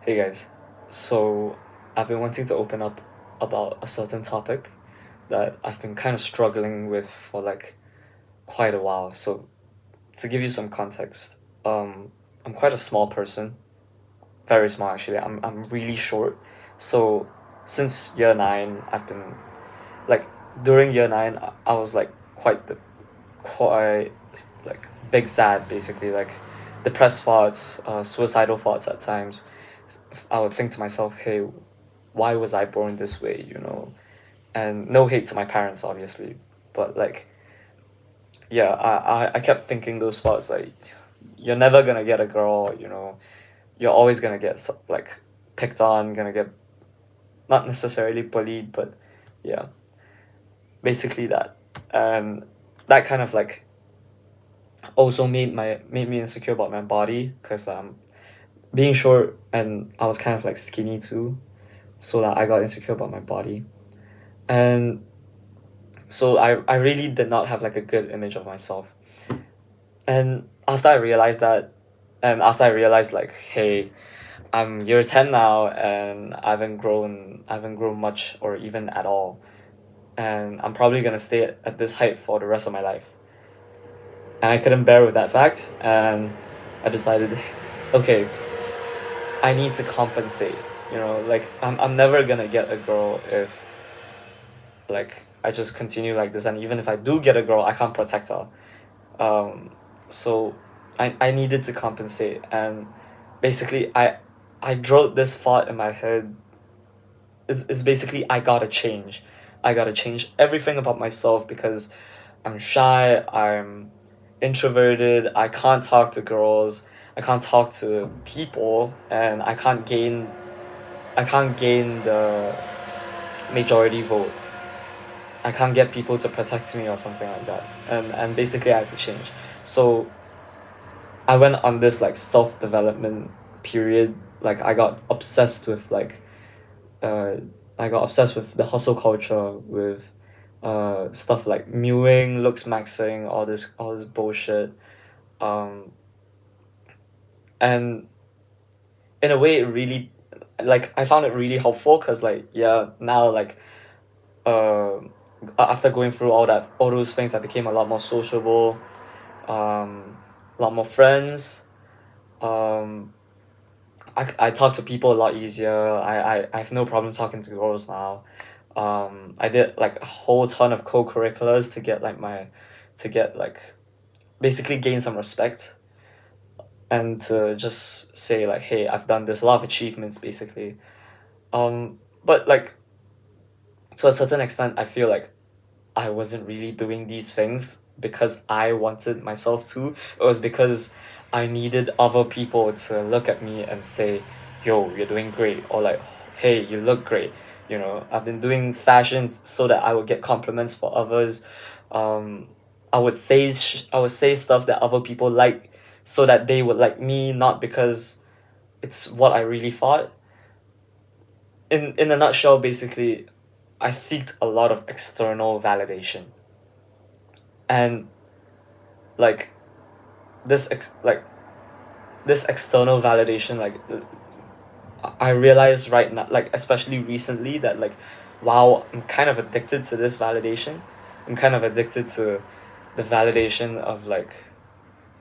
Hey guys, so I've been wanting to open up about a certain topic that I've been kind of struggling with for like quite a while. So to give you some context, I'm quite a small person, very small actually. I'm really short. So since year nine, I've been like during year nine, I was like quite like big sad basically, like depressed thoughts, suicidal thoughts at times. I would think to myself, hey, why was I born this way, you know? And no hate to my parents, obviously, but like, yeah, I kept thinking those thoughts like, you're never gonna get a girl, you know, you're always gonna get like picked on, gonna get not necessarily bullied, but yeah, basically that. And that kind of like also made me insecure about my body because being short and I was kind of like skinny too, so that I got insecure about my body. And so I really did not have like a good image of myself. And after I realized that, and after I realized like, hey, I'm year 10 now and I haven't grown much or even at all. And I'm probably gonna stay at this height for the rest of my life. And I couldn't bear with that fact, and I decided, okay, I need to compensate. You know, like I'm never gonna get a girl if like I just continue like this, and even if I do get a girl, I can't protect her. Um, so I needed to compensate, and basically I drove this thought in my head. It's basically I gotta change. I gotta change everything about myself because I'm shy, I'm introverted, I can't talk to girls, I can't talk to people, and I can't gain the majority vote. I can't get people to protect me or something like that. And basically I had to change. So I went on this like self development period. Like uh I got obsessed with the hustle culture, with stuff like mewing, looks maxing, all this bullshit. Um and in a way it really, like I found it really helpful because like yeah, now like uh after going through all those things, I became a lot more sociable, a lot more friends. um I talk to people a lot easier. I have no problem talking to girls now. I did like a whole ton of co-curriculars to get to get like basically gain some respect, and to just say like, hey, I've done this, a lot of achievements basically. But like to a certain extent, I feel like I wasn't really doing these things because I wanted myself to. It was because I needed other people to look at me and say, yo, you're doing great, or like, hey, you look great. You know, I've been doing fashion so that I would get compliments for others. Um, I would say stuff that other people like so that they would like me, not because it's what I really thought. In a nutshell, basically, I seeked a lot of external validation, and like this ex- like this external validation, like I realized right now, like especially recently, that like wow, I'm kind of addicted to this validation. I'm kind of addicted to the validation of like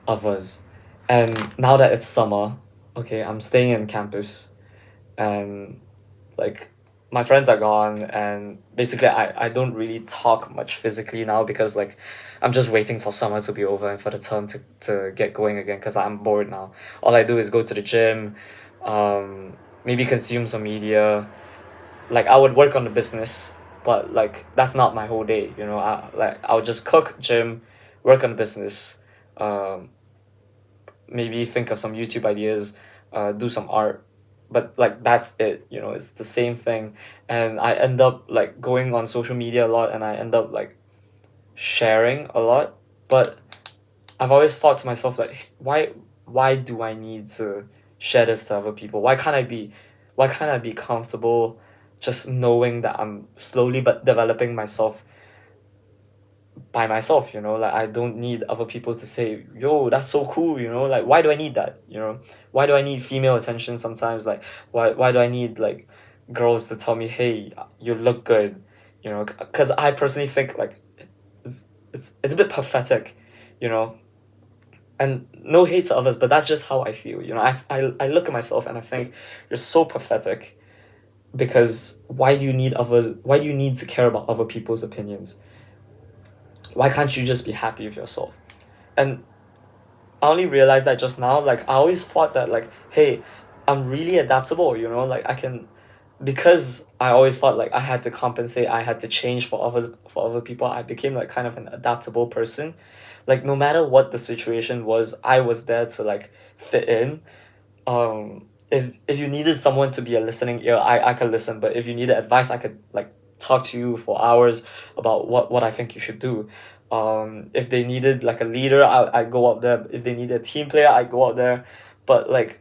others. And now that it's summer, okay, I'm staying in campus, and like my friends are gone, and basically I don't really talk much physically now because like I'm just waiting for summer to be over and for the term to get going again because I'm bored now. All I do is go to the gym, maybe consume some media. Like I would work on the business, but like that's not my whole day, you know. I'll just cook, gym, work on the business, um maybe think of some YouTube ideas, do some art, but like that's it. You know, it's the same thing, and I end up like going on social media a lot, and I end up like sharing a lot. But I've always thought to myself like, why do I need to share this to other people? Why can't I be comfortable just knowing that I'm slowly but developing myself by myself, you know, like I don't need other people to say, yo, that's so cool, you know, like why do I need that, you know, why do I need female attention sometimes, like why do I need like girls to tell me, hey, you look good, you know, because I personally think like it's, it's a bit pathetic, you know, and no hate to others, but that's just how I feel, you know. I look at myself and I think you're so pathetic, because why do you need to care about other people's opinions? Why can't you just be happy with yourself? And I only realized that just now. Like I always thought that like, hey, I'm really adaptable, you know, like I can, because I always thought like I had to compensate, I had to change for other people. I became like kind of an adaptable person. Like no matter what the situation was, I was there to like fit in. If you needed someone to be a listening ear, I could listen, but if you needed advice, I could like talk to you for hours about what I think you should do. If they needed like a leader, I go out there. If they need a team player, I go out there. But like,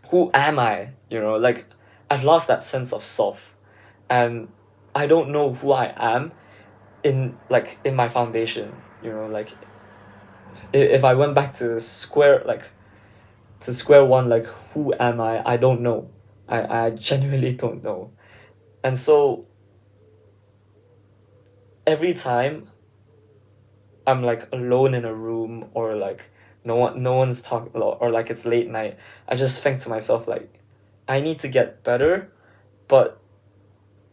who am I, you know, like I've lost that sense of self, and I don't know who I am in my foundation, you know, like if I went back to square one, like who am I don't know. I genuinely don't know. And so every time I'm like alone in a room, or like no one's talking, or like it's late night, I just think to myself like I need to get better, but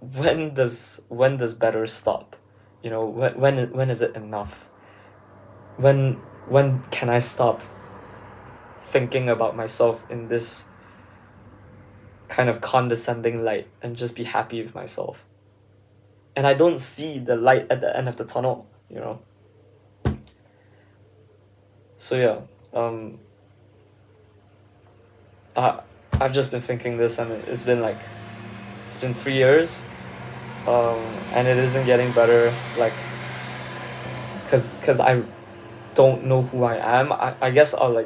when does better stop? You know, when is it enough? When can I stop thinking about myself in this kind of condescending light and just be happy with myself? And I don't see the light at the end of the tunnel, you know. So yeah, I I've just been thinking this, and it's been 3 years, and it isn't getting better, like, cause I don't know who I am. I guess I'll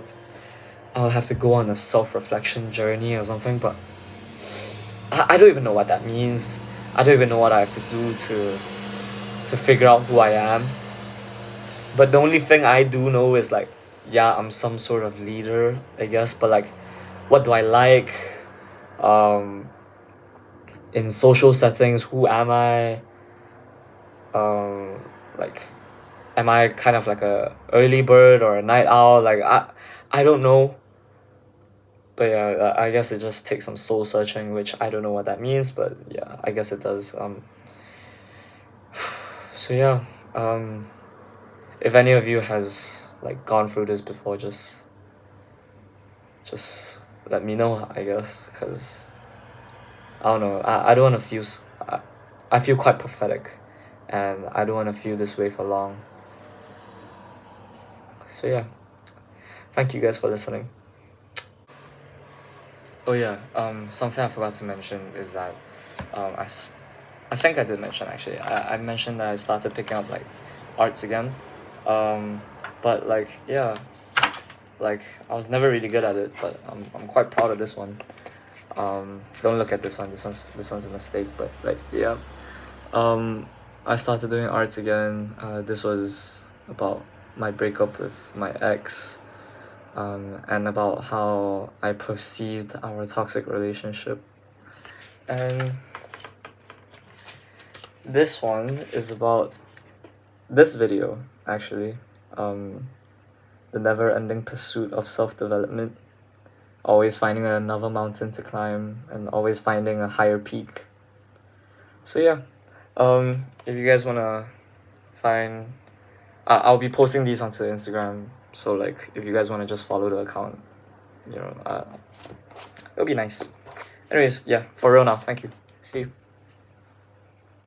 have to go on a self-reflection journey or something, but I don't even know what that means. I don't even know what I have to do to figure out who I am. But the only thing I do know is like, yeah, I'm some sort of leader, I guess, but like, what do I like? Um, in social settings, who am I? Like, am I kind of like a early bird or a night owl? Like, I don't know. But yeah, I guess it just takes some soul searching, which I don't know what that means, but yeah, I guess it does. So yeah, if any of you has like gone through this before, just let me know, I guess, because I don't know, I don't want to I feel quite pathetic, and I don't want to feel this way for long. So yeah, thank you guys for listening. Oh yeah, something I forgot to mention is that, um, I, s- I think I did mention actually. I mentioned that I started picking up like arts again, but like yeah, like I was never really good at it, but I'm quite proud of this one. Don't look at this one. This one's a mistake, but like yeah, um, I started doing arts again. This was about my breakup with my ex, and about how I perceived our toxic relationship. And this one is about this video, actually. Um, the never ending pursuit of self development, always finding another mountain to climb, and always finding a higher peak. So, yeah, if you guys want to find, I'll be posting these onto Instagram. So, like, if you guys want to just follow the account, you know, it'll be nice. Anyways, yeah, for real now. Thank you. See you.